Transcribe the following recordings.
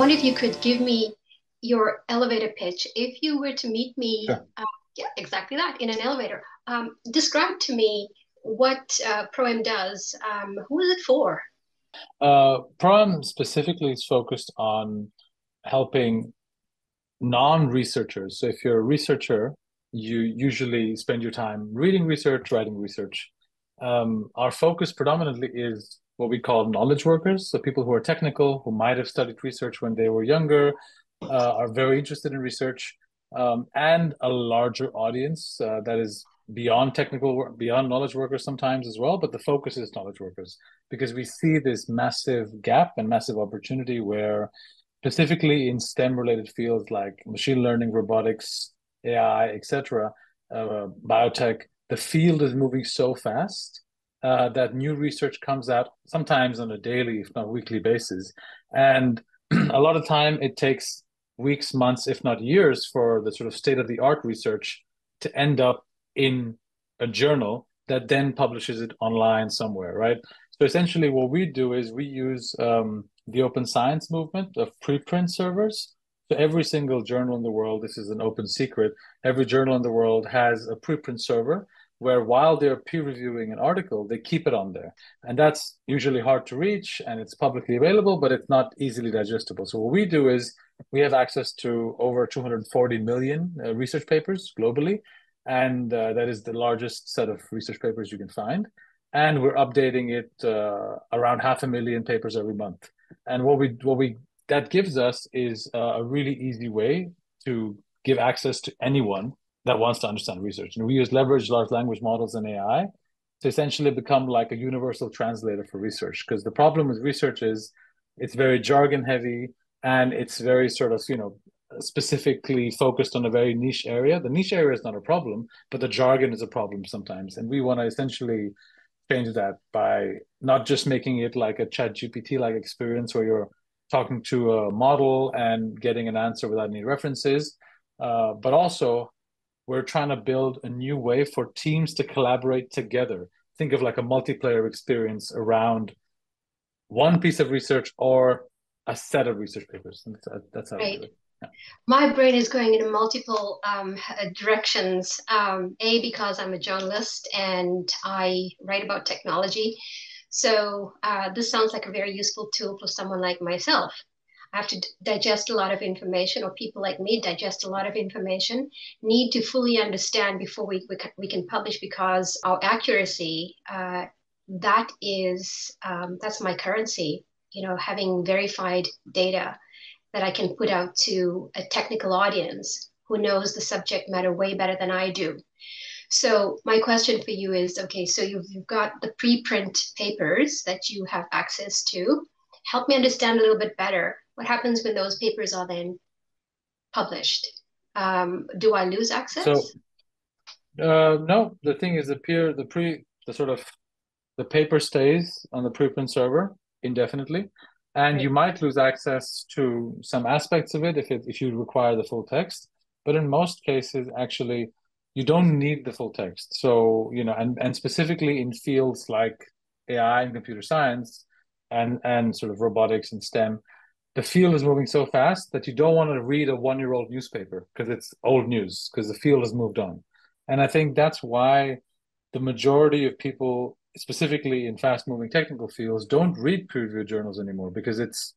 wonder if you could give me your elevator pitch. If you were to meet me, Sure. yeah, exactly that, in an elevator. Describe to me what Proem does. Who is it for? Proem specifically is focused on helping non-researchers. So if you're a researcher, you usually spend your time reading research, writing research. Our focus predominantly is what we call knowledge workers. So people who are technical, who might have studied research when they were younger, are very interested in research, and a larger audience that is beyond technical work, beyond knowledge workers sometimes as well. But the focus is knowledge workers because we see this massive gap and massive opportunity where specifically in STEM related fields like machine learning, robotics, AI, etc., biotech, the field is moving so fast that new research comes out sometimes on a daily, if not weekly basis. And a lot of time it takes weeks, months, if not years, for the sort of state of the art research to end up in a journal that then publishes it online somewhere, right? So essentially, what we do is we use the open science movement of preprint servers. So every single journal in the world, this is an open secret, every journal in the world has a preprint server where while they're peer reviewing an article, they keep it on there. And that's usually hard to reach and it's publicly available, but it's not easily digestible. So what we do is we have access to over 240 million research papers globally. And that is the largest set of research papers you can find. And we're updating it around 500,000 papers every month. And what we that gives us is a really easy way to give access to anyone that wants to understand research. And we use leverage large language models and AI to essentially become like a universal translator for research. Because the problem with research is it's very jargon heavy and it's very sort of, specifically focused on a very niche area. The niche area is not a problem, but the jargon is a problem sometimes. And we want to essentially change that by not just making it like a chat GPT like experience where you're talking to a model and getting an answer without any references, but also we're trying to build a new way for teams to collaborate together. Think of like a multiplayer experience around one piece of research or a set of research papers. That's how we do Right. it. Yeah. My brain is going in multiple directions. A, because I'm a journalist and I write about technology. So this sounds like a very useful tool for someone like myself. I have to digest a lot of information, or people like me digest a lot of information, need to fully understand before we can publish because our accuracy, that's my currency, having verified data that I can put out to a technical audience who knows the subject matter way better than I do. So my question for you is, okay, so you've got the preprint papers that you have access to. Help me understand a little bit better. What happens when those papers are then published? Do I lose So access? no, the thing is the sort of the paper stays on the preprint server indefinitely, and you Right. might lose access to some aspects of it if you require the full text. But in most cases, actually, you don't need the full text. So, and specifically in fields like AI and computer science and sort of robotics and STEM, the field is moving so fast that you don't want to read a 1-year-old newspaper because it's old news because the field has moved on. And I think that's why the majority of people, specifically in fast moving technical fields, don't read peer reviewed journals anymore because it's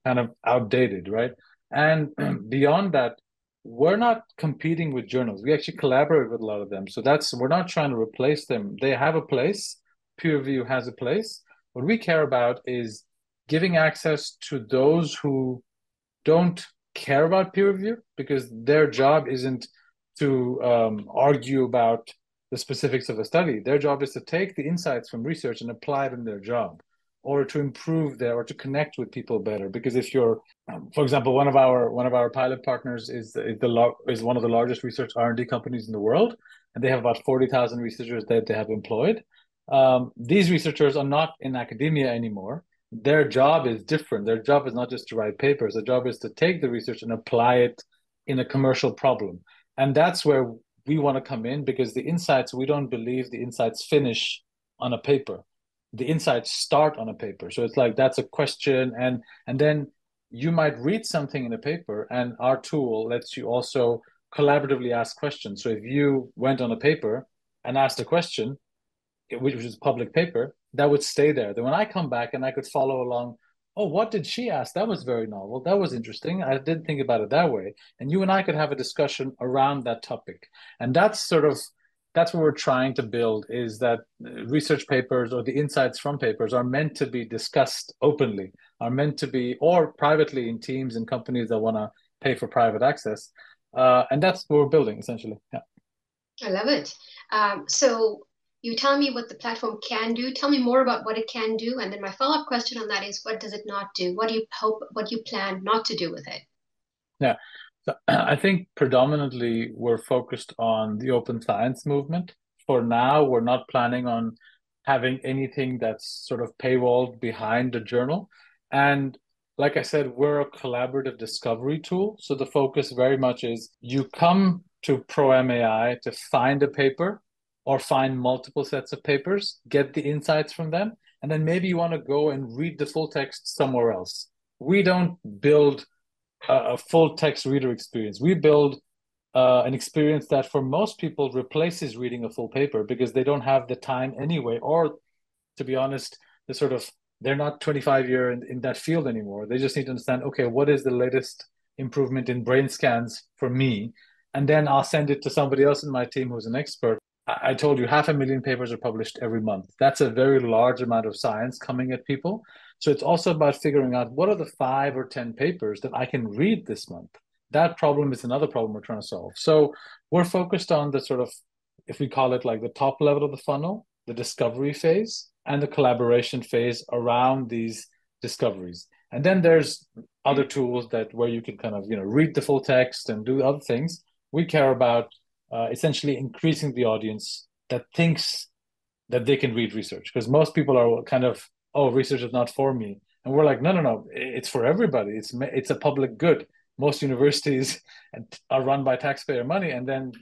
kind of outdated, right? And beyond that, we're not competing with journals. We actually collaborate with a lot of them. So we're not trying to replace them. They have a place. Peer review has a place. What we care about is giving access to those who don't care about peer review because their job isn't to argue about the specifics of a study. Their job is to take the insights from research and apply it in their job or to improve or to connect with people better. Because if you're, for example, one of our pilot partners is one of the largest research R&D companies in the world, and they have about 40,000 researchers that they have employed. These researchers are not in academia anymore. Their job is different. Their job is not just to write papers. Their job is to take the research and apply it in a commercial problem. And that's where we want to come in because we don't believe the insights finish on a paper. The insights start on a paper. So it's like that's a question and then you might read something in a paper, and our tool lets you also collaboratively ask questions. So if you went on a paper and asked a question, which was a public paper, that would stay there. Then when I come back and I could follow along, oh, what did she ask? That was very novel. That was interesting. I didn't think about it that way. And you and I could have a discussion around that topic. And that's what we're trying to build, is that research papers or the insights from papers are meant to be discussed openly, are meant to be, or privately in teams and companies that want to pay for private access. And that's what we're building essentially. Yeah. I love it. So you tell me what the platform can do. Tell me more about what it can do, and then my follow-up question on that is, what does it not do? What do you hope? What do you plan not to do with it? Yeah. So I think predominantly we're focused on the open science movement. For now, we're not planning on having anything that's sort of paywalled behind the journal. And like I said, we're a collaborative discovery tool. So the focus very much is you come to proem AI to find a paper or find multiple sets of papers, get the insights from them, and then maybe you want to go and read the full text somewhere else. We don't build a full text reader experience. We build an experience that for most people replaces reading a full paper because they don't have the time anyway, or to be honest, the sort of they're not 25 year in that field anymore. They just need to understand, okay, what is the latest improvement in brain scans for me? And then I'll send it to somebody else in my team who's an expert. I told you 500,000 papers are published every month. That's a very large amount of science coming at people. So it's also about figuring out what are the 5 or 10 papers that I can read this month. That problem is another problem we're trying to solve. So we're focused on the sort of, if we call it like the top level of the funnel, the discovery phase, and the collaboration phase around these discoveries. And then there's other tools that where you can kind of read the full text and do other things. We care about essentially increasing the audience that thinks that they can read research, because most people are kind of, oh, research is not for me, and we're like, no, no, no, it's for everybody. It's a public good. Most universities are run by taxpayer money, and then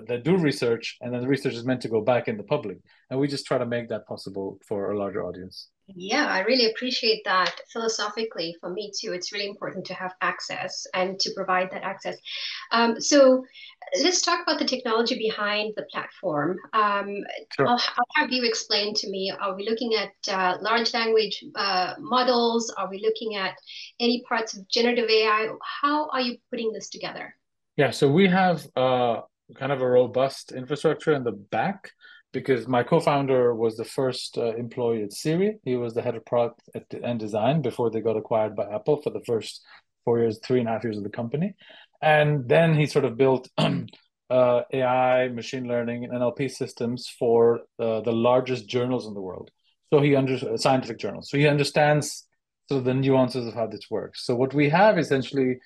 they do research, and then the research is meant to go back in the public, and we just try to make that possible for a larger audience. Yeah, I really appreciate that. Philosophically, for me too, it's really important to have access and to provide that access. So let's talk about the technology behind the platform. Sure. I'll have you explain to me, are we looking at large language models? Are we looking at any parts of generative AI? How are you putting this together? Yeah, so we have kind of a robust infrastructure in the back, because my co-founder was the first employee at Siri. He was the head of product and design before they got acquired by Apple for the first 4 years, 3.5 years of the company. And then he sort of built AI, machine learning, and NLP systems for the largest journals in the world. So he scientific journals. So he understands sort of the nuances of how this works. So what we have essentially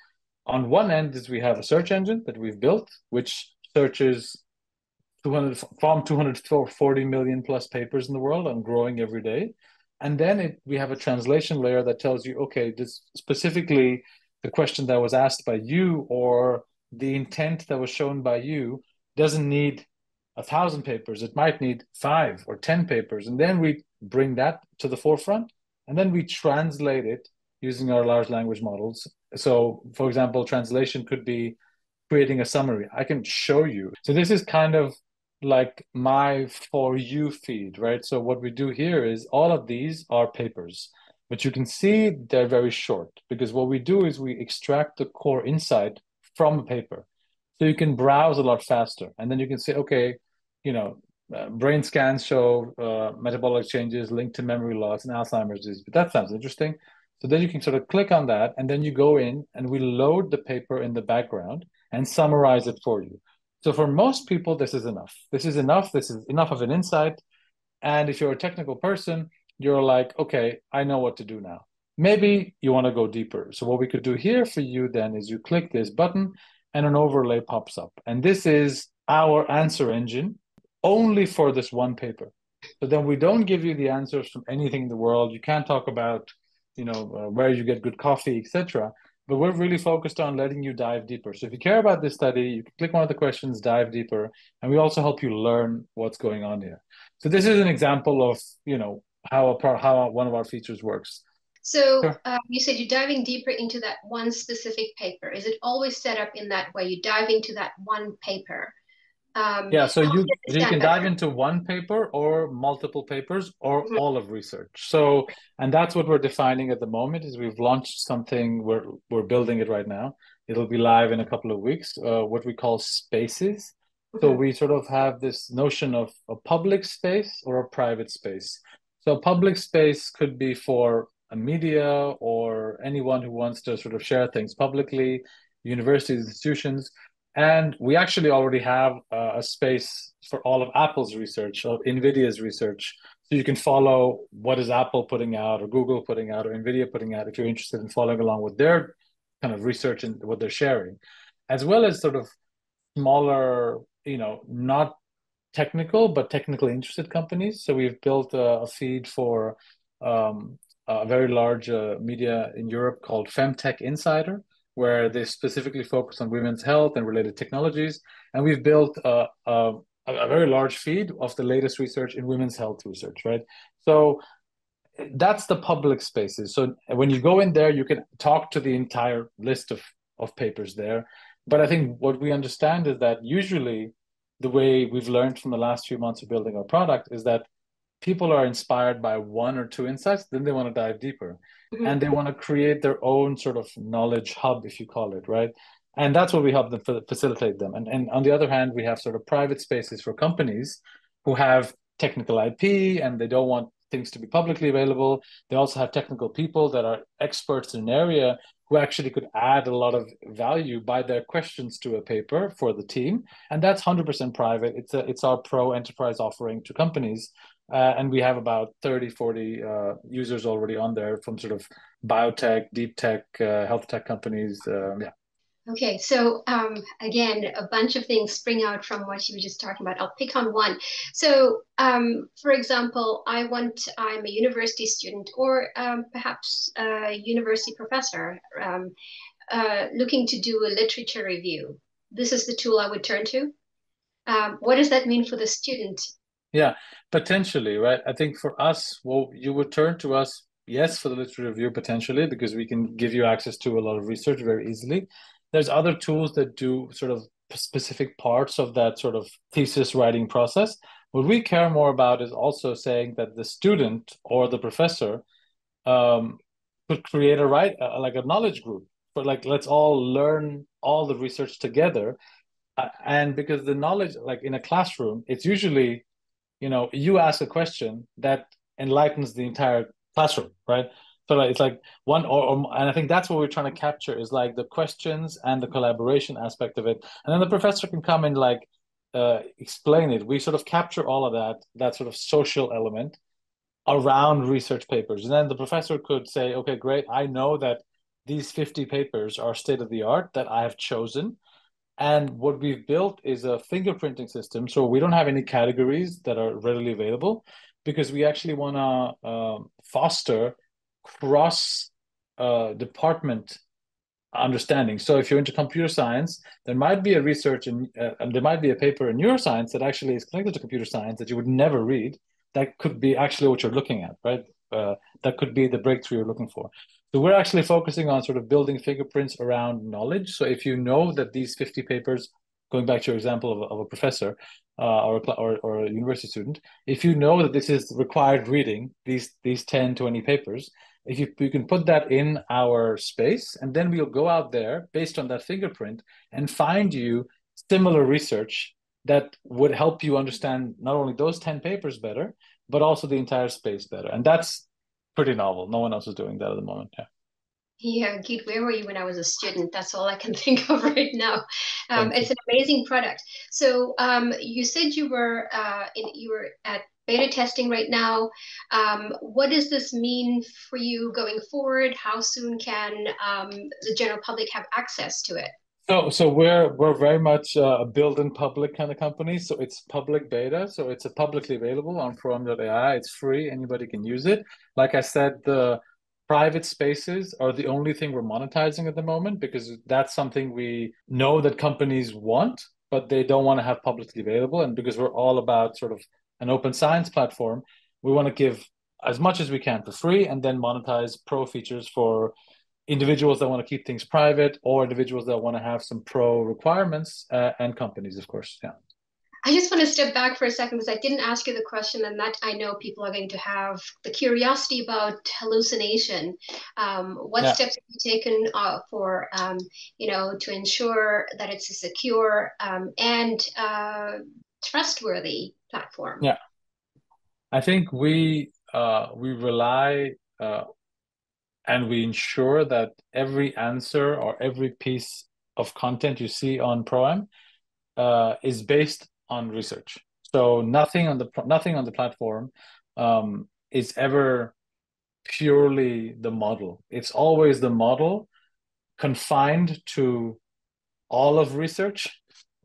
on one end is we have a search engine that we've built, which searches 240 million plus papers in the world and growing every day. And then we have a translation layer that tells you, okay, this specifically the question that was asked by you or the intent that was shown by you doesn't need 1,000 papers. It might need 5 or 10 papers. And then we bring that to the forefront, and then we translate it using our large language models. So, for example, translation could be creating a summary. I can show you. So this is kind of like my for you feed, right? So what we do here is all of these are papers, but you can see they're very short, because what we do is we extract the core insight from a paper. So you can browse a lot faster, and then you can say, okay, brain scans show metabolic changes linked to memory loss and Alzheimer's disease. But that sounds interesting. So then you can sort of click on that, and then you go in and we load the paper in the background and summarize it for you. So for most people, this is enough. This is enough. This is enough of an insight. And if you're a technical person, you're like, okay, I know what to do now. Maybe you want to go deeper. So what we could do here for you then is you click this button and an overlay pops up. And this is our answer engine only for this one paper. So then we don't give you the answers from anything in the world. You can't talk about, where you get good coffee, etc. But we're really focused on letting you dive deeper. So if you care about this study, you can click one of the questions, dive deeper, and we also help you learn what's going on here. So this is an example of, how one of our features works. So Sure. you said you're diving deeper into that one specific paper. Is it always set up in that way? You dive into that one paper. Yeah, so Help me you understand can better. dive into one paper or multiple papers or Mhm, all of research. So, and that's what we're defining at the moment is we've launched something, we're building it right now. It'll be live in a couple of weeks, what we call spaces. So mhm, we sort of have this notion of a public space or a private space. So public space could be for a media or anyone who wants to sort of share things publicly, universities, institutions. And we actually already have a space for all of Apple's research, or NVIDIA's research. So you can follow what is Apple putting out, or Google putting out, or NVIDIA putting out if you're interested in following along with their kind of research and what they're sharing, as well as sort of smaller, not technical, but technically interested companies. So we've built a feed for a very large media in Europe called Femtech Insider, where they specifically focus on women's health and related technologies. And we've built a very large feed of the latest research in women's health research, right? So that's the public spaces. So when you go in there, you can talk to the entire list of papers there. But I think what we understand is that usually the way we've learned from the last few months of building our product is that people are inspired by one or two insights, then they want to dive deeper. mhm. And they want to create their own sort of knowledge hub, if you call it, right? And that's what we help them facilitate them. And on the other hand, we have sort of private spaces for companies who have technical IP and they don't want things to be publicly available. They also have technical people that are experts in an area who actually could add a lot of value by their questions to a paper for the team. And that's 100% private. It's our pro enterprise offering to companies. And we have about 30, 40 users already on there from sort of biotech, deep tech, health tech companies. Yeah. Okay, so again, a bunch of things spring out from what you were just talking about. I'll pick on one. So, for example, I'm a university student or perhaps a university professor looking to do a literature review. This is the tool I would turn to. What does that mean for the student? Yeah, potentially, right? I think for us, well, you would turn to us, yes, for the literature review potentially, because we can give you access to a lot of research very easily. There's other tools that do sort of specific parts of that sort of thesis writing process. What we care more about is also saying that the student or the professor um, could create like a knowledge group, but like let's all learn all the research together. And because the knowledge, like in a classroom, it's usually you ask a question that enlightens the entire classroom, right? So like, it's like and I think that's what we're trying to capture is like the questions and the collaboration aspect of it, and then the professor can come and like explain it. We sort of capture all of that sort of social element around research papers, and then the professor could say, okay, great, I know that these 50 papers are state of the art that I have chosen, and what we've built is a fingerprinting system. So we don't have any categories that are readily available because we actually want to foster cross department understanding. So if you're into computer science, there might be a research and there might be a paper in neuroscience that actually is connected to computer science that you would never read. That could be actually what you're looking at, right? That could be the breakthrough you're looking for. So we're actually focusing on sort of building fingerprints around knowledge. So if you know that these 50 papers, going back to your example of a professor or a university student, if you know that this is required reading, these 10, 20 papers, if you can put that in our space, and then we'll go out there based on that fingerprint and find you similar research that would help you understand not only those 10 papers better, but also the entire space better. And that's pretty novel. No one else is doing that at the moment. Yeah. Yeah, Geet, where were you when I was a student? That's all I can think of right now. Thank you. It's an amazing product. So you said you were at beta testing right now. What does this mean for you going forward? How soon can the general public have access to it? So we're very much a build in public kind of company. So it's public beta. So it's a publicly available on proem.ai. It's free. Anybody can use it. Like I said, the private spaces are the only thing we're monetizing at the moment because that's something we know that companies want, but they don't want to have publicly available. And because we're all about sort of an open science platform, we want to give as much as we can for free, and then monetize pro features for individuals that want to keep things private, or individuals that want to have some pro requirements, and companies, of course. Yeah. I just want to step back for a second because I didn't ask you the question, and that I know people are going to have the curiosity about hallucination. What Yeah. steps have you taken for, to ensure that it's a secure and trustworthy platform? Yeah. I think we rely and we ensure that every answer or every piece of content you see on Proem is based on research. So nothing on the platform is ever purely the model. It's always the model confined to all of research,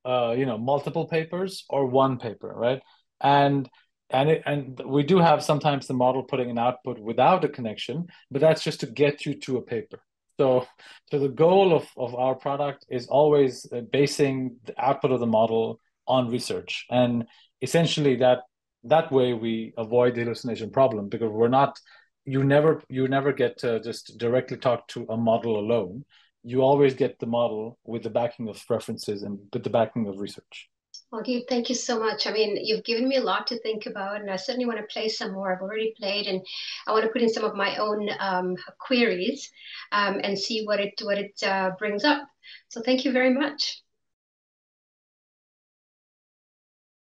multiple papers or one paper, right? And and we do have sometimes the model putting an output without a connection, but that's just to get you to a paper. So, so the goal of our product is always basing the output of the model on research, and essentially that way we avoid the hallucination problem because we're not you never get to just directly talk to a model alone. You always get the model with the backing of references and with the backing of research. Okay, thank you so much. I mean, you've given me a lot to think about, and I certainly want to play some more. I've already played, and I want to put in some of my own queries and see what it brings up. So thank you very much.